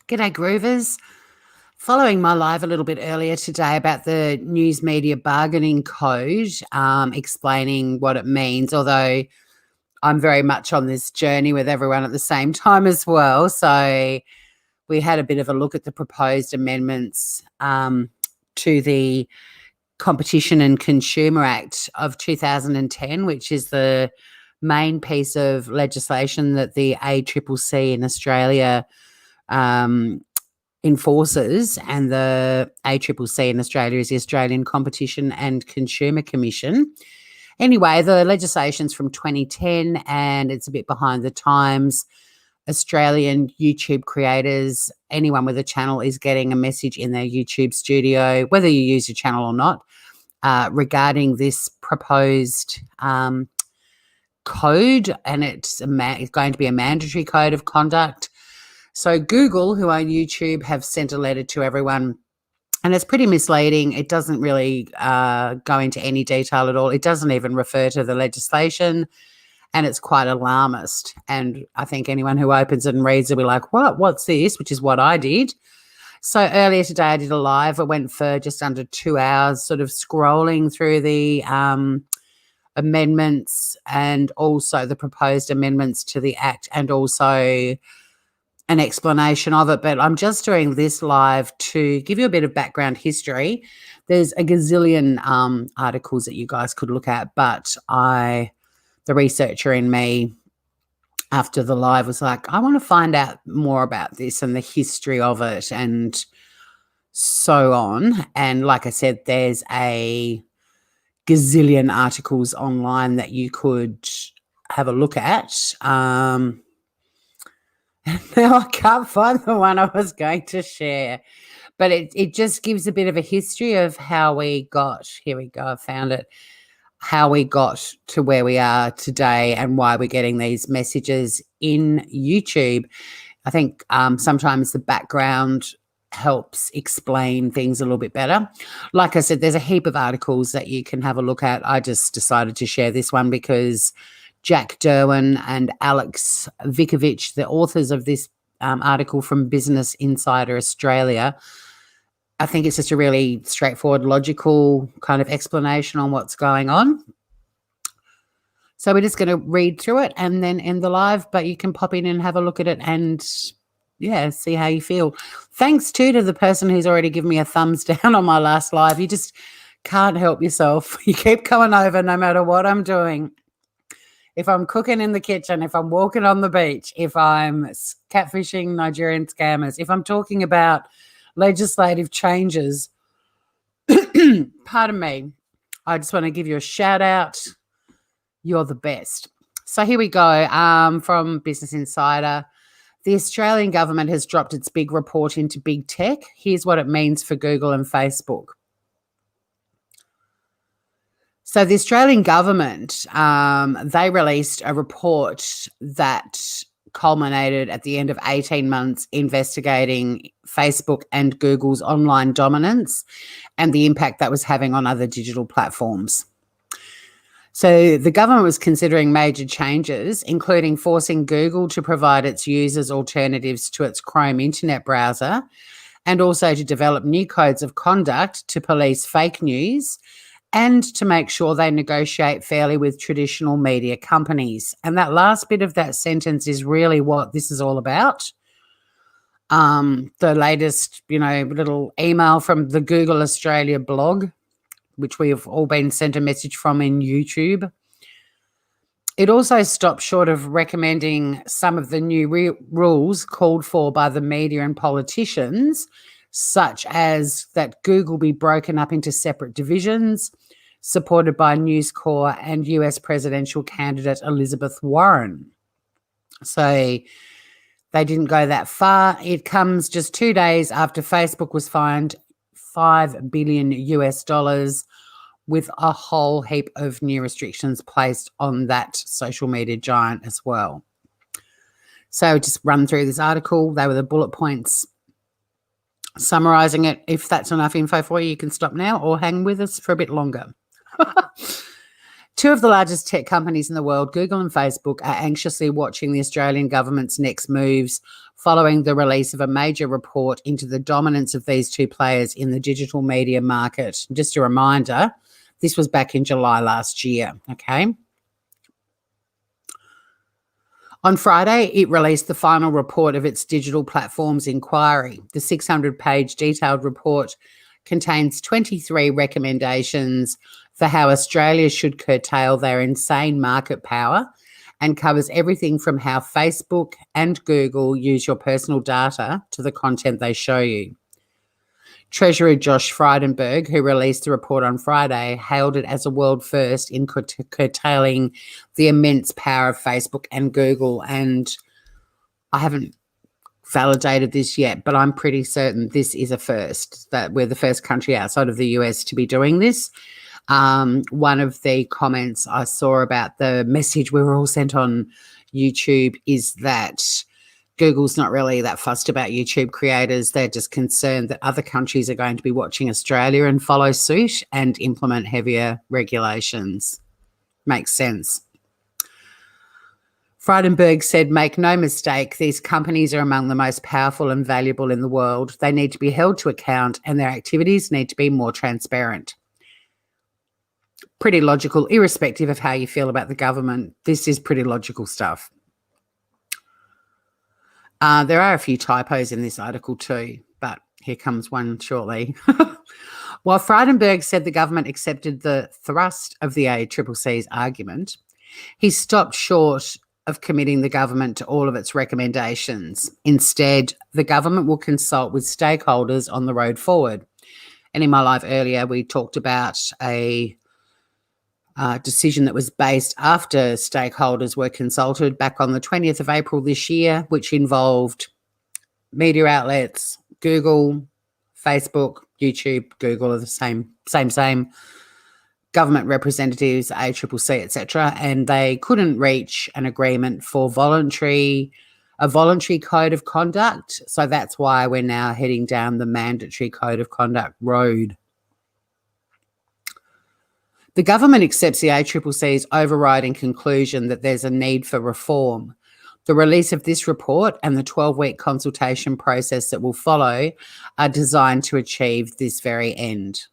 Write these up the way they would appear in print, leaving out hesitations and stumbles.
G'day, Groovers. Following my live a little bit earlier today about the news media bargaining code, explaining what it means, although I'm very much on this journey with everyone at the same time as well. So we had a bit of a look at the proposed amendments to the Competition and Consumer Act of 2010, which is the main piece of legislation that the ACCC in Australia enforces, and the ACCC in Australia is the Australian Competition and Consumer Commission. Anyway, the legislation's from 2010 and it's a bit behind the times. Australian YouTube creators, anyone with a channel, is getting a message in their YouTube studio, whether you use your channel or not, regarding this proposed code, and it's going to be a mandatory code of conduct. So Google, who own YouTube, have sent a letter to everyone, and it's pretty misleading. It doesn't really go into any detail at all. It doesn't even refer to the legislation, and it's quite alarmist. And I think anyone who opens it and reads it will be like, what's this? Which is what I did. So earlier today I did a live. I went for just under 2 hours sort of scrolling through the amendments and also the proposed amendments to the Act, and also an explanation of it. But I'm just doing this live to give you a bit of background history. There's a gazillion articles that you guys could look at, but the researcher in me after the live was like, I want to find out more about this and the history of it and so on. And like I said, there's a gazillion articles online that you could have a look at. Now I can't find the one I was going to share, but it just gives a bit of a history of how we got, here we go, I found it, how we got to where we are today and why we're getting these messages in YouTube. I think sometimes the background helps explain things a little bit better. Like I said, there's a heap of articles that you can have a look at. I just decided to share this one because Jack Derwin and Alex Vikovich, the authors of this article from Business Insider Australia, I think it's just a really straightforward, logical kind of explanation on what's going on. So we're just going to read through it and then end the live, but you can pop in and have a look at it and, yeah, see how you feel. Thanks, too, to the person who's already given me a thumbs down on my last live. You just can't help yourself. You keep coming over no matter what I'm doing. If I'm cooking in the kitchen, if I'm walking on the beach, if I'm catfishing Nigerian scammers, if I'm talking about legislative changes, pardon me, I just want to give you a shout out. You're the best. So here we go, from Business Insider. The Australian government has dropped its big report into big tech. Here's what it means for Google and Facebook. So the Australian government, they released a report that culminated at the end of 18 months investigating Facebook and Google's online dominance and the impact that was having on other digital platforms. So the government was considering major changes, including forcing Google to provide its users alternatives to its Chrome internet browser, and also to develop new codes of conduct to police fake news and to make sure they negotiate fairly with traditional media companies. And that last bit of that sentence is really what this is all about. The latest, little email from the Google Australia blog, which we have all been sent a message from in YouTube. It also stopped short of recommending some of the new rules called for by the media and politicians, such as that Google be broken up into separate divisions, supported by News Corp and US presidential candidate Elizabeth Warren. So they didn't go that far. It comes just 2 days after Facebook was fined $5 billion US, with a whole heap of new restrictions placed on that social media giant as well. So just run through this article. They were the bullet points summarizing it. If that's enough info for you, you can stop now or hang with us for a bit longer. Two of the largest tech companies in the world, Google and Facebook, are anxiously watching the Australian government's next moves following the release of a major report into the dominance of these two players in the digital media market. Just a reminder, this was back in July last year, okay? On Friday, it released the final report of its digital platforms inquiry. The 600-page detailed report contains 23 recommendations for how Australia should curtail their insane market power and covers everything from how Facebook and Google use your personal data to the content they show you. Treasurer Josh Frydenberg, who released the report on Friday, hailed it as a world first in curtailing the immense power of Facebook and Google. And I haven't validated this yet, but I'm pretty certain this is a first, that we're the first country outside of the US to be doing this. One of the comments I saw about the message we were all sent on YouTube is that Google's not really that fussed about YouTube creators. They're just concerned that other countries are going to be watching Australia and follow suit and implement heavier regulations. Makes sense. Frydenberg said, "Make no mistake, these companies are among the most powerful and valuable in the world. They need to be held to account and their activities need to be more transparent." Pretty logical, irrespective of how you feel about the government. This is pretty logical stuff. There are a few typos in this article too, but here comes one shortly. While Frydenberg said the government accepted the thrust of the ACCC's argument, he stopped short of committing the government to all of its recommendations. Instead, the government will consult with stakeholders on the road forward. And in my live earlier, we talked about a decision that was based after stakeholders were consulted back on the 20th of April this year, which involved media outlets, Google, Facebook, YouTube, Google are the same, government representatives, ACCC, etc., and they couldn't reach an agreement for a voluntary code of conduct. So that's why we're now heading down the mandatory code of conduct road. The government accepts the ACCC's overriding conclusion that there's a need for reform. The release of this report and the 12-week consultation process that will follow are designed to achieve this very end.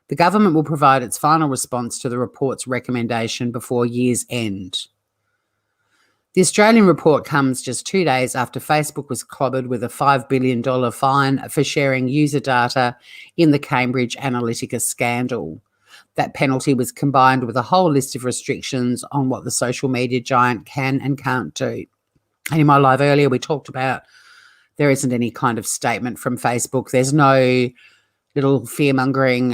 The government will provide its final response to the report's recommendation before year's end. The Australian report comes just 2 days after Facebook was clobbered with a $5 billion fine for sharing user data in the Cambridge Analytica scandal. That penalty was combined with a whole list of restrictions on what the social media giant can and can't do. And in my live earlier, we talked about there isn't any kind of statement from Facebook. There's no little fear-mongering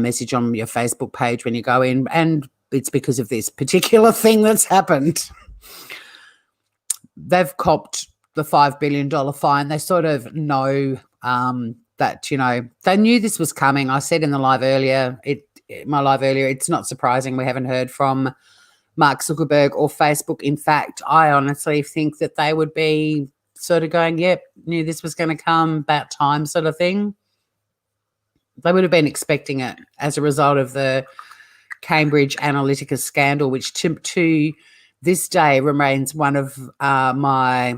message on your Facebook page when you go in, and it's because of this particular thing that's happened. They've copped the $5 billion fine. They sort of know that, you know, they knew this was coming. I said in the live earlier, it's not surprising we haven't heard from Mark Zuckerberg or Facebook. In fact, I honestly think that they would be sort of going, yep, knew this was going to come, about time sort of thing. They would have been expecting it as a result of the Cambridge Analytica scandal, which to this day remains one of my, I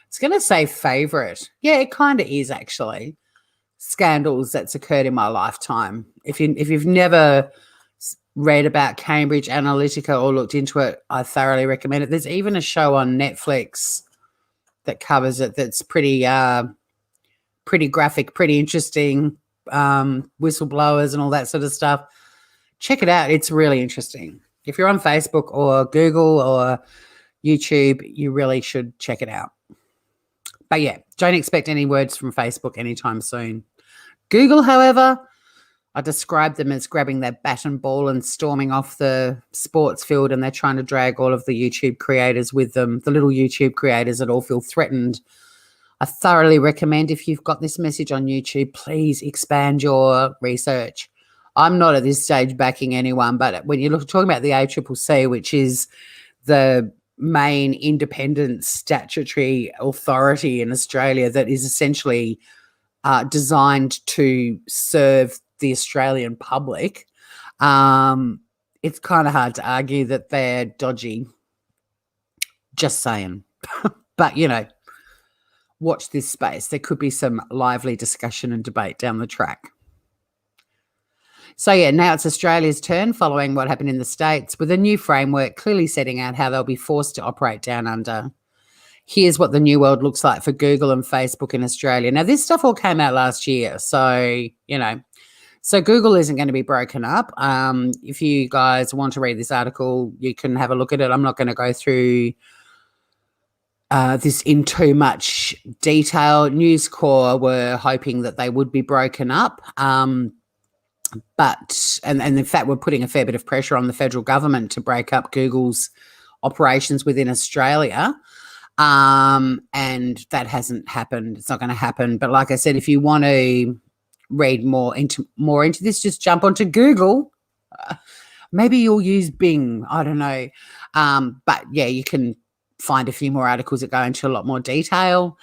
was going to say favourite. Yeah, it kind of is actually. Scandals that's occurred in my lifetime. If you've never read about Cambridge Analytica or looked into it, I thoroughly recommend it. There's even a show on Netflix that covers it that's pretty graphic, pretty interesting, whistleblowers and all that sort of stuff. Check it out. It's really interesting. If you're on Facebook or Google or YouTube, you really should check it out. But yeah, don't expect any words from Facebook anytime soon. Google, however, I describe them as grabbing their bat and ball and storming off the sports field, and they're trying to drag all of the YouTube creators with them, the little YouTube creators that all feel threatened. I thoroughly recommend, if you've got this message on YouTube, please expand your research. I'm not at this stage backing anyone, but when you're talking about the ACCC, which is the main independent statutory authority in Australia that is essentially designed to serve the Australian public, it's kind of hard to argue that they're dodgy. Just saying. But, you know, watch this space. There could be some lively discussion and debate down the track. So, yeah, now it's Australia's turn following what happened in the States, with a new framework clearly setting out how they'll be forced to operate down under. Here's what the new world looks like for Google and Facebook in Australia. Now, this stuff all came out last year. So, so Google isn't going to be broken up. If you guys want to read this article, you can have a look at it. I'm not going to go through this in too much detail. News Corps were hoping that they would be broken up. But in fact, we're putting a fair bit of pressure on the federal government to break up Google's operations within Australia. And that hasn't happened. It's not going to happen. But like I said, if you want to read more into this, just jump onto Google. Maybe you'll use Bing. I don't know. But yeah, you can find a few more articles that go into a lot more detail.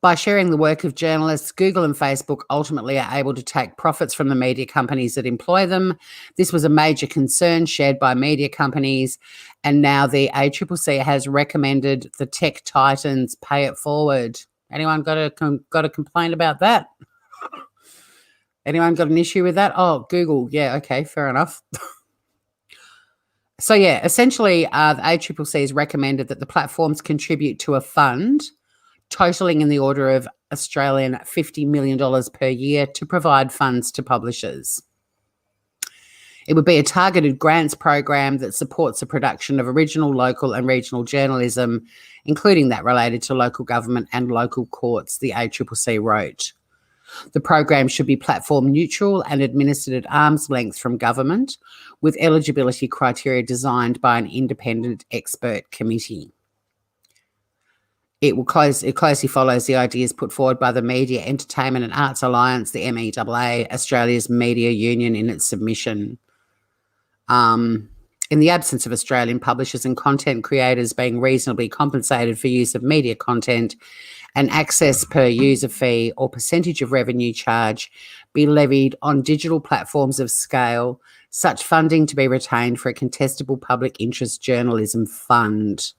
By sharing the work of journalists, Google and Facebook ultimately are able to take profits from the media companies that employ them. This was a major concern shared by media companies, and now the ACCC has recommended the tech titans pay it forward. Anyone got a complaint about that? Anyone got an issue with that? Oh, Google. Yeah, okay, fair enough. So, yeah, essentially, the ACCC has recommended that the platforms contribute to a fund totaling in the order of Australian $50 million per year to provide funds to publishers. It would be a targeted grants program that supports the production of original, local and regional journalism, including that related to local government and local courts, the ACCC wrote. The program should be platform neutral and administered at arm's length from government, with eligibility criteria designed by an independent expert committee. It closely follows the ideas put forward by the Media, Entertainment and Arts Alliance, the MEAA, Australia's media union, in its submission. In the absence of Australian publishers and content creators being reasonably compensated for use of media content, an access per user fee or percentage of revenue charge be levied on digital platforms of scale, such funding to be retained for a contestable public interest journalism fund.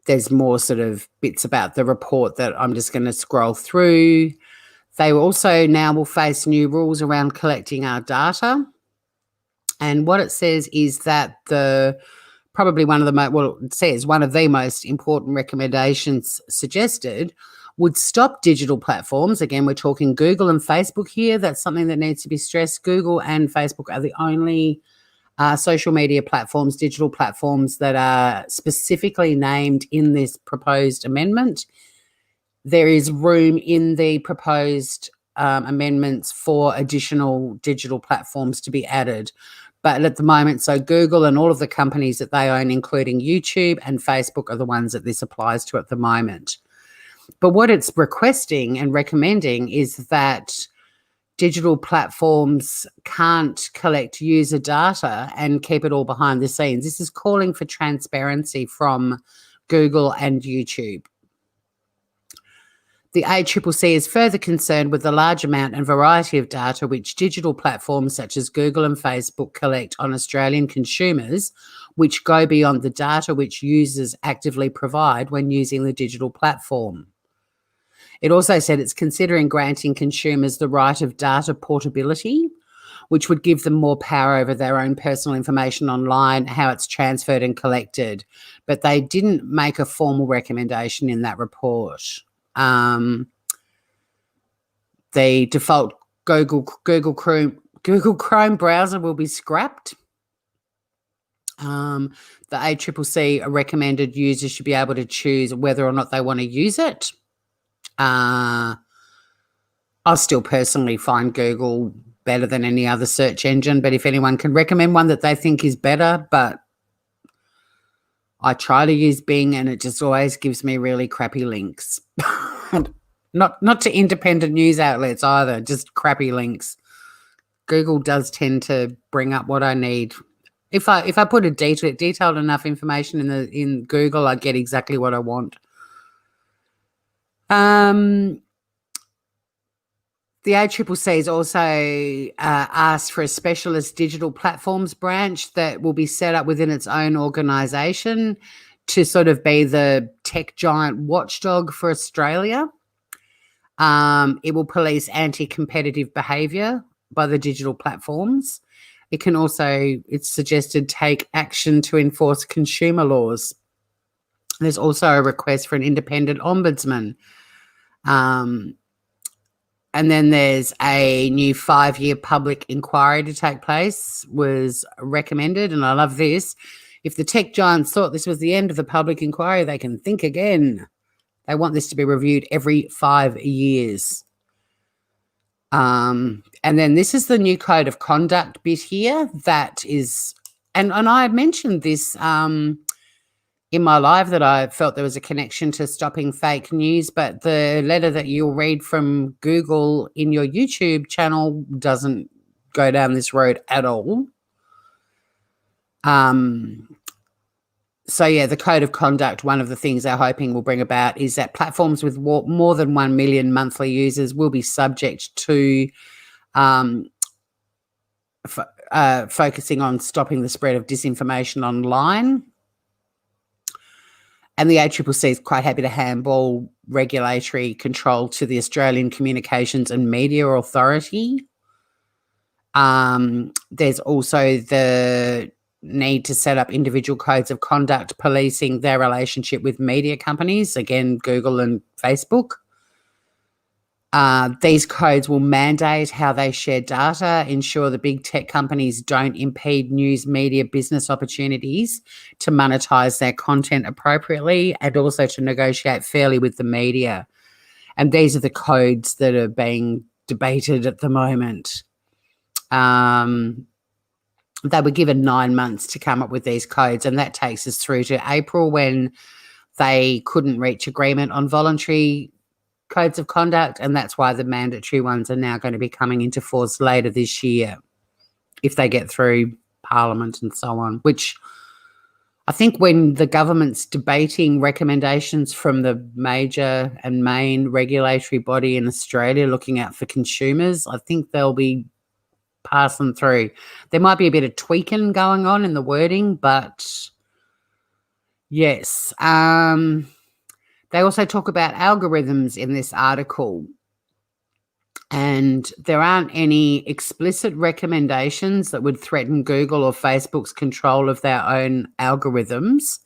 There's more sort of bits about the report that I'm just going to scroll through. They also now will face new rules around collecting our data. And what it says is that it says one of the most important recommendations suggested would stop digital platforms. Again, we're talking Google and Facebook here. That's something that needs to be stressed. Google and Facebook are the only social media platforms, digital platforms that are specifically named in this proposed amendment. There is room in the proposed amendments for additional digital platforms to be added. But at the moment, so Google and all of the companies that they own, including YouTube and Facebook, are the ones that this applies to at the moment. But what it's requesting and recommending is that digital platforms can't collect user data and keep it all behind the scenes. This is calling for transparency from Google and YouTube. The ACCC is further concerned with the large amount and variety of data which digital platforms such as Google and Facebook collect on Australian consumers, which go beyond the data which users actively provide when using the digital platform. It also said it's considering granting consumers the right of data portability, which would give them more power over their own personal information online, how it's transferred and collected. But they didn't make a formal recommendation in that report. The default Google Chrome browser will be scrapped. The ACCC recommended users should be able to choose whether or not they want to use it. I still personally find Google better than any other search engine, but if anyone can recommend one that they think is better, but I try to use Bing and it just always gives me really crappy links. Not to independent news outlets either, just crappy links. Google does tend to bring up what I need. If I put a detailed enough information in Google, I get exactly what I want. The ACCC has also asked for a specialist digital platforms branch that will be set up within its own organisation to sort of be the tech giant watchdog for Australia. It will police anti-competitive behaviour by the digital platforms. It can also, it's suggested, take action to enforce consumer laws. There's also a request for an independent ombudsman. And then there's a new 5-year public inquiry to take place, was recommended, and I love this. If the tech giants thought this was the end of the public inquiry, they can think again. They want this to be reviewed every 5 years. And then this is the new code of conduct bit here. That is, and I mentioned this in my live that I felt there was a connection to stopping fake news, but the letter that you'll read from Google in your YouTube channel doesn't go down this road at all. So, yeah, the code of conduct, one of the things they're hoping will bring about is that platforms with more than 1 million monthly users will be subject to focusing on stopping the spread of disinformation online. And the ACCC is quite happy to handball regulatory control to the Australian Communications and Media Authority. There's also the need to set up individual codes of conduct policing their relationship with media companies, again, Google and Facebook. These codes will mandate how they share data, ensure the big tech companies don't impede news media business opportunities to monetize their content appropriately, and also to negotiate fairly with the media. And these are the codes that are being debated at the moment. They were given 9 months to come up with these codes, and that takes us through to April, when they couldn't reach agreement on voluntary codes of conduct, and that's why the mandatory ones are now going to be coming into force later this year if they get through Parliament and so on, which I think when the government's debating recommendations from the major and main regulatory body in Australia looking out for consumers, I think they'll be passing through. There might be a bit of tweaking going on in the wording, but yes. They also talk about algorithms in this article, and there aren't any explicit recommendations that would threaten Google or Facebook's control of their own algorithms.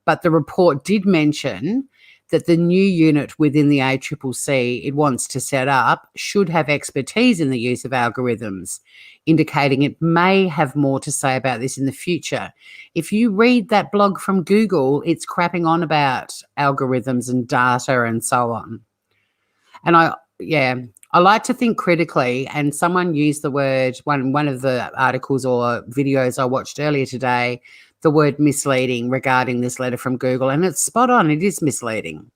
But the report did mention that the new unit within the ACCC it wants to set up should have expertise in the use of algorithms, indicating it may have more to say about this in the future. If you read that blog from Google, it's crapping on about algorithms and data and so on. And I like to think critically, and someone used the word, one of the articles or videos I watched earlier today, the word misleading regarding this letter from Google, and it's spot on. It is misleading.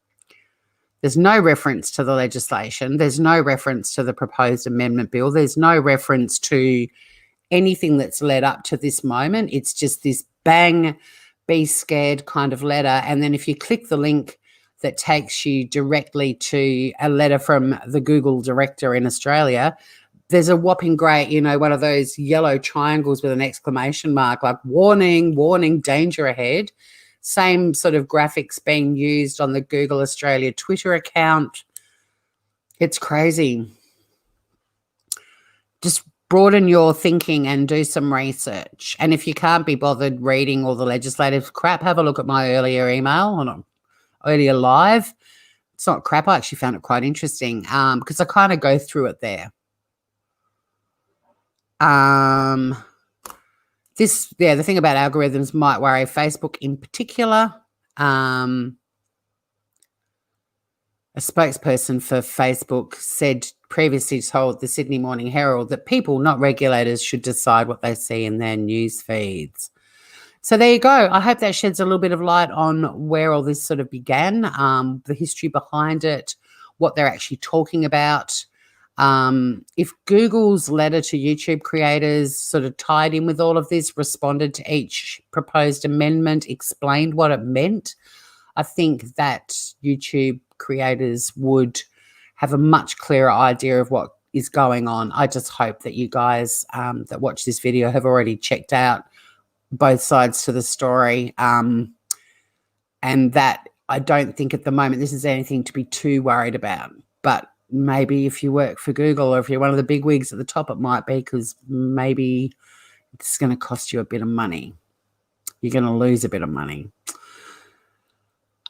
There's no reference to the legislation. There's no reference to the proposed amendment bill. There's no reference to anything that's led up to this moment. It's just this bang, be scared kind of letter. And then if you click the link that takes you directly to a letter from the Google director in Australia, there's a whopping great, one of those yellow triangles with an exclamation mark, like warning, warning, danger ahead. Same sort of graphics being used on the Google Australia Twitter account. It's crazy. Just broaden your thinking and do some research. And if you can't be bothered reading all the legislative crap, have a look at my earlier email, earlier live. It's not crap. I actually found it quite interesting because I kind of go through it there. The thing about algorithms might worry Facebook in particular. A spokesperson for Facebook said previously told the Sydney Morning Herald that people, not regulators, should decide what they see in their news feeds. So there you go. I hope that sheds a little bit of light on where all this sort of began, the history behind it, what they're actually talking about. If Google's letter to YouTube creators sort of tied in with all of this, responded to each proposed amendment, explained what it meant, I think that YouTube creators would have a much clearer idea of what is going on. I just hope that you guys that watch this video have already checked out both sides to the story. And that I don't think at the moment this is anything to be too worried about. But maybe if you work for Google or if you're one of the big wigs at the top, it might be, because maybe it's going to cost you a bit of money. You're going to lose a bit of money.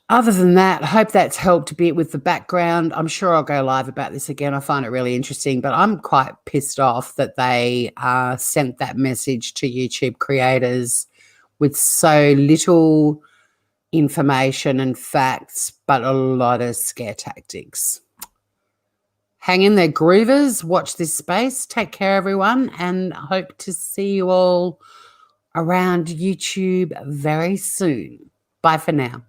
Other than that, I hope that's helped a bit with the background. I'm sure I'll go live about this again. I find it really interesting, but I'm quite pissed off that they sent that message to YouTube creators with so little information and facts, but a lot of scare tactics. Hang in there, groovers. Watch this space. Take care, everyone, and hope to see you all around YouTube very soon. Bye for now.